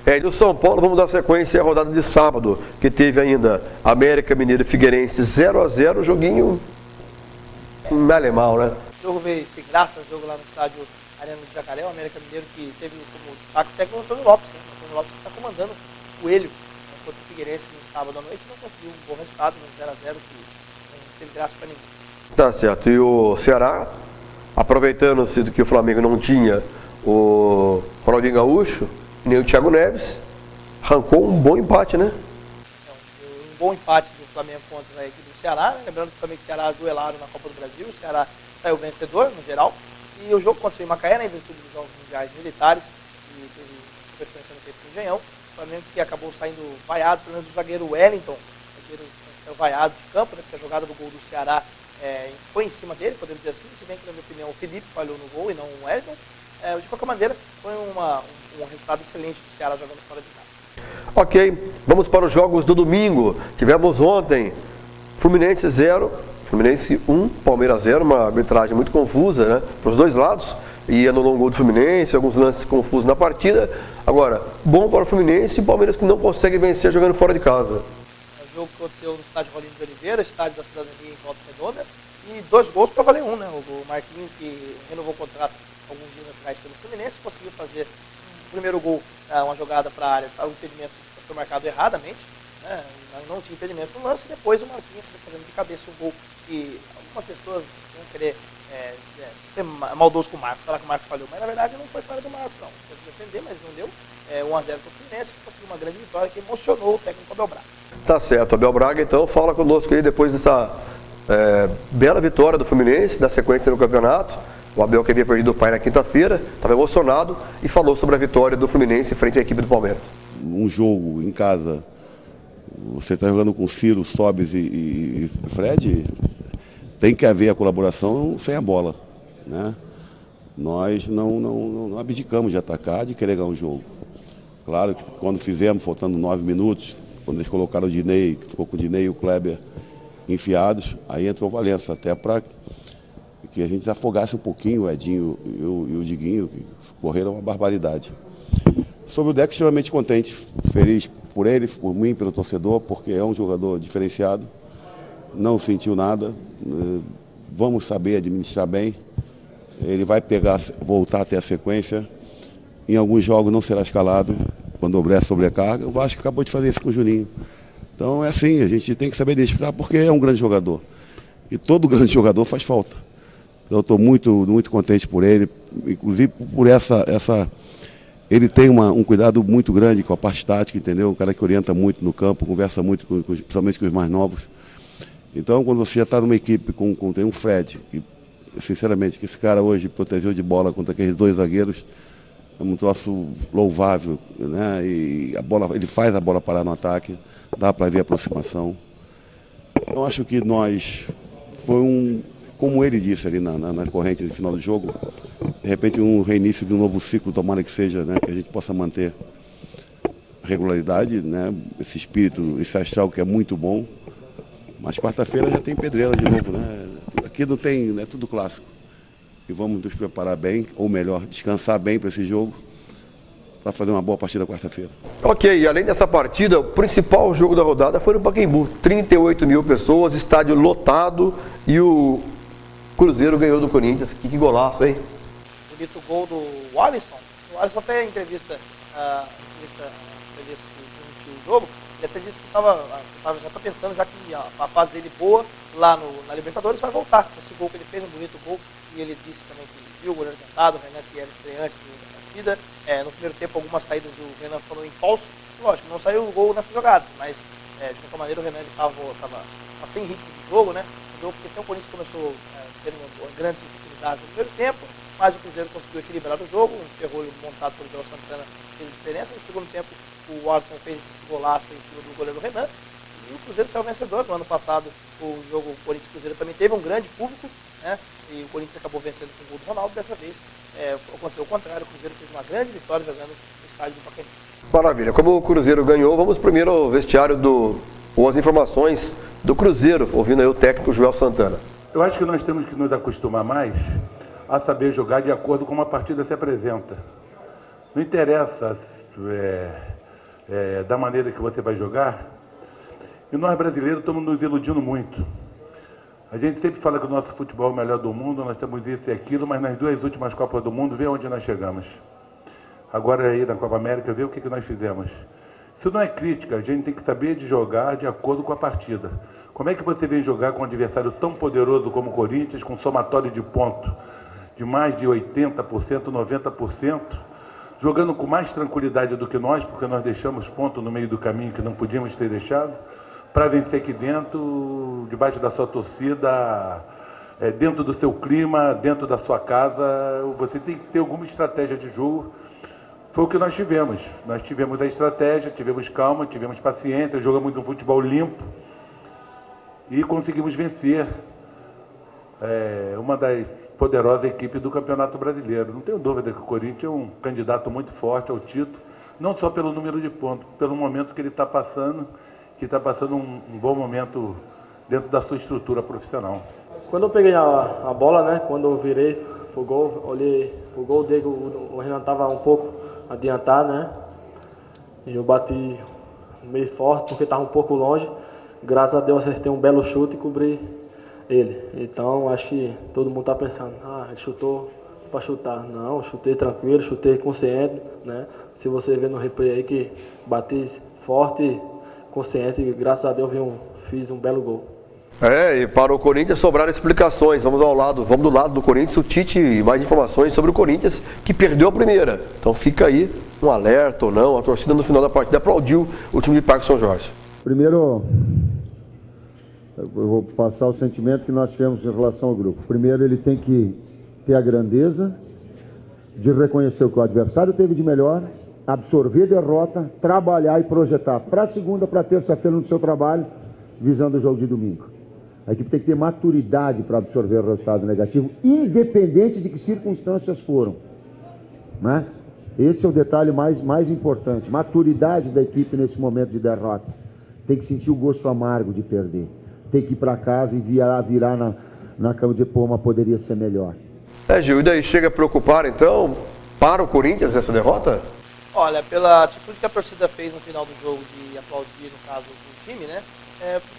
E do São Paulo, vamos dar sequência à rodada de sábado, que teve ainda América Mineiro e Figueirense 0 a 0, joguinho mal, né? O jogo veio sem graça, o jogo lá no estádio Arena do Jacaré, o América Mineiro que teve como destaque o técnico Antônio Lopes, né? O Antônio Lopes que está comandando o Coelho, enquanto o Figueirense no sábado à noite não conseguiu um bom resultado, no 0 a 0 que não teve graça para ninguém. Tá certo, e o Ceará, aproveitando-se do que o Flamengo não tinha o Ronaldinho Gaúcho, nem o Thiago Neves, arrancou um bom empate, né? Um bom empate do Flamengo contra a equipe do Ceará, né? Lembrando que o Flamengo e o Ceará duelaram na Copa do Brasil, o Ceará saiu vencedor no geral, e o jogo aconteceu em Macaé, né, em virtude dos Jogos Mundiais Militares, e teve superfluência no tempo do Engenhão. O Flamengo que acabou saindo vaiado, pelo menos o zagueiro Wellington, o zagueiro saiu vaiado de campo, né, porque a jogada do gol do Ceará foi em cima dele, podemos dizer assim, se bem que, na minha opinião, o Felipe falhou no gol e não o Wellington. De qualquer maneira, foi um resultado excelente do Ceará jogando fora de casa. Ok, vamos para os jogos do domingo. Tivemos ontem Fluminense 0, Fluminense 1, Palmeiras 0, uma arbitragem muito confusa, né, para os dois lados, e anulou um gol do Fluminense, alguns lances confusos na partida. Agora, bom para o Fluminense e o Palmeiras que não consegue vencer jogando fora de casa. O jogo que aconteceu no estádio Rolim de Oliveira, estádio da Cidadania em Volta Redonda, e 2 gols para valer 1, né? O Marquinhos, que renovou o contrato alguns dias atrás pelo Fluminense, conseguiu fazer o primeiro gol, uma jogada para a área, o impedimento foi marcado erradamente, né? Não tinha impedimento no lance, e depois o Marquinhos foi fazendo de cabeça um gol que algumas pessoas vão querer ser maldoso com o Marcos, falar que o Marcos falhou, mas na verdade não foi falha do Marcos, não. Pode defender, mas não deu. 1 a 0 para o Fluminense, conseguiu uma grande vitória que emocionou o técnico Abel Braga. Tá certo, Abel Braga então fala conosco aí depois dessa bela vitória do Fluminense, da sequência do campeonato. O Abel, que havia perdido o pai na quinta-feira, estava emocionado e falou sobre a vitória do Fluminense frente à equipe do Palmeiras. Um jogo em casa, você está jogando com Ciro, Sobis e Fred, tem que haver a colaboração sem a bola, né? Nós não abdicamos de atacar, de querer ganhar um jogo. Claro que quando fizemos, faltando 9 minutos, quando eles colocaram o Dinei, que ficou com o Dinei e o Kleber enfiados, aí entrou o Valença, até para que a gente afogasse um pouquinho o Edinho e o Diguinho, que correram uma barbaridade. Sobre o Deco, extremamente contente, feliz por ele, por mim, pelo torcedor, porque é um jogador diferenciado, não sentiu nada, vamos saber administrar bem, ele vai voltar a ter a sequência, em alguns jogos não será escalado, quando houver sobrecarga. O Vasco acabou de fazer isso com o Juninho. Então é assim, a gente tem que saber administrar, porque é um grande jogador, e todo grande jogador faz falta. Então eu estou muito contente por ele, inclusive por ele tem um cuidado muito grande com a parte tática, entendeu? Um cara que orienta muito no campo, conversa muito, principalmente com os mais novos. Então, quando você já está numa equipe tem um Fred, que, sinceramente, que esse cara hoje protegeu de bola contra aqueles 2 zagueiros, é um troço louvável, né? E ele faz a bola parar no ataque, dá para ver a aproximação. Eu acho que foi como ele disse ali na corrente no final do jogo, de repente um reinício de um novo ciclo, tomara que seja, né, que a gente possa manter regularidade, né, esse espírito, esse astral que é muito bom, mas quarta-feira já tem pedreira de novo, né, aqui não tem, é tudo clássico, e vamos nos preparar bem, ou melhor, descansar bem para esse jogo, para fazer uma boa partida quarta-feira. Ok, e além dessa partida, o principal jogo da rodada foi no Pacaembu, 38 mil pessoas, estádio lotado, e o Cruzeiro ganhou do Corinthians. Que golaço, hein? Bonito gol do Alisson. O Alisson até em entrevista o jogo, ele até disse que já está pensando, já que a fase dele boa lá na Libertadores vai voltar. Esse gol que ele fez, um bonito gol, e ele disse também que viu o goleiro tentado, o Renan, que era estreante da partida. No primeiro tempo, algumas saídas do Renan foram em falso. Lógico, não saiu o gol nessas jogadas, mas de qualquer maneira o Renan estava sem ritmo de jogo, né? Porque até o Corinthians começou tendo grandes dificuldades no primeiro tempo, mas o Cruzeiro conseguiu equilibrar o jogo, um ferrolho montado pelo João Santana fez a diferença. No segundo tempo, o Alisson fez esse golaço em cima do goleiro Renan, e o Cruzeiro saiu vencedor. No ano passado, o jogo Corinthians-Cruzeiro também teve um grande público, né? E o Corinthians acabou vencendo com o gol do Ronaldo. Dessa vez, aconteceu o contrário, o Cruzeiro fez uma grande vitória jogando no estádio do Pacaembu. Maravilha, como o Cruzeiro ganhou, vamos primeiro ao vestiário ou as informações do Cruzeiro, ouvindo aí o técnico Joel Santana. Eu acho que nós temos que nos acostumar mais a saber jogar de acordo com como a partida se apresenta. Não interessa da maneira que você vai jogar. E nós brasileiros estamos nos iludindo muito. A gente sempre fala que o nosso futebol é o melhor do mundo, nós temos isso e aquilo, mas nas 2 últimas Copas do Mundo, vê onde nós chegamos. Agora aí na Copa América, vê o que nós fizemos. Isso não é crítica, a gente tem que saber de jogar de acordo com a partida. Como é que você vem jogar com um adversário tão poderoso como o Corinthians, com somatório de pontos de mais de 80%, 90%, jogando com mais tranquilidade do que nós, porque nós deixamos ponto no meio do caminho que não podíamos ter deixado, para vencer aqui dentro, debaixo da sua torcida, dentro do seu clima, dentro da sua casa, você tem que ter alguma estratégia de jogo. Foi o que nós tivemos. Nós tivemos a estratégia, tivemos calma, tivemos paciência, jogamos um futebol limpo e conseguimos vencer uma das poderosas equipes do Campeonato Brasileiro. Não tenho dúvida que o Corinthians é um candidato muito forte ao título, não só pelo número de pontos, pelo momento que ele está passando, que está passando um bom momento dentro da sua estrutura profissional. Quando eu peguei a bola, né, quando eu virei pro gol, olhei o gol dele, o Renan estava um pouco adiantado, né, e eu bati meio forte porque estava um pouco longe. Graças a Deus acertei um belo chute e cobri ele. Então acho que todo mundo está pensando, ele chutou para chutar. Não, chutei tranquilo, chutei consciente, né? Se você ver no replay aí que bati forte, consciente, e graças a Deus fiz um belo gol. E para o Corinthians sobraram explicações. Vamos do lado do Corinthians, o Tite, mais informações sobre o Corinthians, que perdeu a primeira. Então fica aí um alerta ou não, a torcida no final da partida aplaudiu o time de Parque São Jorge. Primeiro, eu vou passar o sentimento que nós tivemos em relação ao grupo. Primeiro, ele tem que ter a grandeza de reconhecer o que o adversário teve de melhor, absorver a derrota, trabalhar e projetar para a segunda, para a terça-feira no seu trabalho, visando o jogo de domingo. A equipe tem que ter maturidade para absorver o resultado negativo, independente de que circunstâncias foram, né? Esse é o detalhe mais importante. Maturidade da equipe nesse momento de derrota. Tem que sentir o gosto amargo de perder. Tem que ir para casa e virar na cama de mas poderia ser melhor. Gil, e daí chega a preocupar então para o Corinthians essa derrota? Olha, pela atitude que a torcida fez no final do jogo de aplaudir, no caso, o time, né?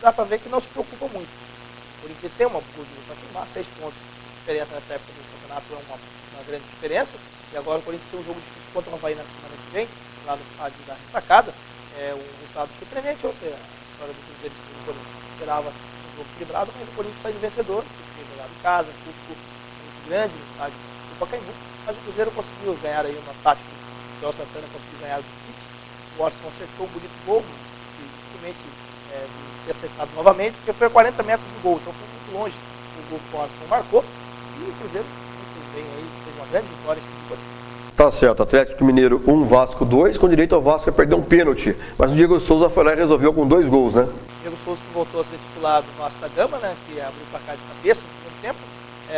Dá para ver que não se preocupa muito. O Corinthians tem uma oportunidade para tomar 6 pontos de diferença nessa época do campeonato, é uma grande diferença. E agora o Corinthians tem um jogo difícil contra o Avaí na semana que vem, lá no estádio da Ressacada. Um resultado surpreendente ontem, a história do Cruzeiro, o Corinthians esperava um jogo equilibrado, mas o Corinthians sai de vencedor, porque jogado em casa, um público muito grande no estádio do Pacaembu. Mas o Cruzeiro conseguiu ganhar aí uma tática, o Joel Santana conseguiu ganhar do Tite, o Watson acertou um bonito gol, que dificilmente de ser acertado novamente, porque foi a 40 metros do gol, então foi muito longe o gol que o Watson marcou, e o Cruzeiro muito bem aí, fez uma grande vitória em cima do Corinthians. Tá certo, Atlético Mineiro 1, Vasco 2, com direito ao Vasco a perder um pênalti. Mas o Diego Souza foi lá e resolveu com 2 gols, né? O Diego Souza que voltou a ser titular do Vasco da Gama, né? Que abriu o placar de cabeça no segundo tempo.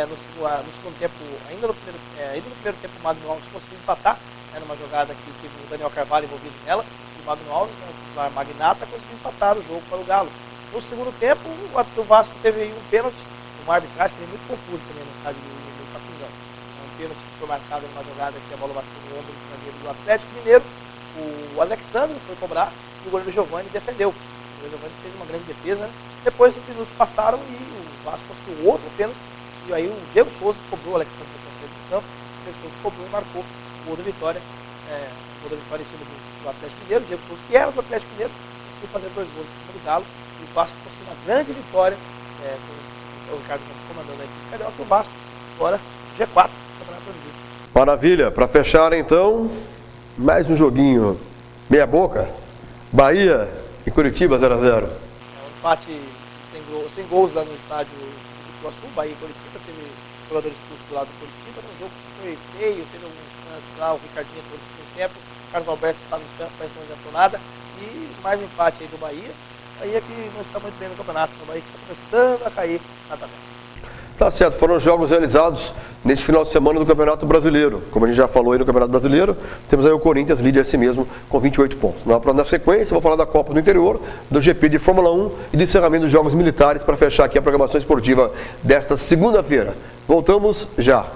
No segundo tempo, ainda no primeiro tempo, o Magno Alves conseguiu empatar, numa jogada que teve o Daniel Carvalho envolvido nela. E o Magno Alves, o titular magnata, conseguiu empatar o jogo para o Galo. No segundo tempo, o Vasco teve aí um pênalti. Uma arbitragem muito confusa também no estádio do Capingão. Que foi marcado numa jogada que a bola bateu no ombro do zagueiro do Atlético Mineiro. O Alexandre foi cobrar e o goleiro Giovani defendeu. O goleiro Giovani fez uma grande defesa. Depois os minutos passaram e o Vasco conseguiu outro pênalti. E aí o Diego Souza cobrou o Alexandre para o campo. O Diego Souza cobrou e marcou o gol da vitória. O gol da vitória em cima do Atlético Mineiro. O Diego Souza, que era do Atlético Mineiro, conseguiu fazer 2 gols em cima do Galo. E o Vasco conseguiu uma grande vitória com o Ricardo Campos comandando a equipe carioca. O Vasco agora G4. Maravilha, para fechar então, mais um joguinho meia boca, Bahia e Curitiba 0 a 0. Um empate sem gols lá no estádio do Iguaçu, Bahia e Curitiba, teve jogadores expulsos do lado do Curitiba, um jogo que foi feio, teve alguns lances lá, o Ricardinho todo o tempo, o Carlos Alberto estava no campo, mas não adiantou nada, e mais um empate aí do Bahia, aí é que não está muito bem no campeonato, o Bahia está começando a cair na tabela. Tá certo, foram jogos realizados nesse final de semana do Campeonato Brasileiro. Como a gente já falou aí no Campeonato Brasileiro, temos aí o Corinthians líder assim mesmo com 28 pontos. Na sequência, vou falar da Copa do Interior, do GP de Fórmula 1 e do encerramento dos Jogos Militares para fechar aqui a programação esportiva desta segunda-feira. Voltamos já.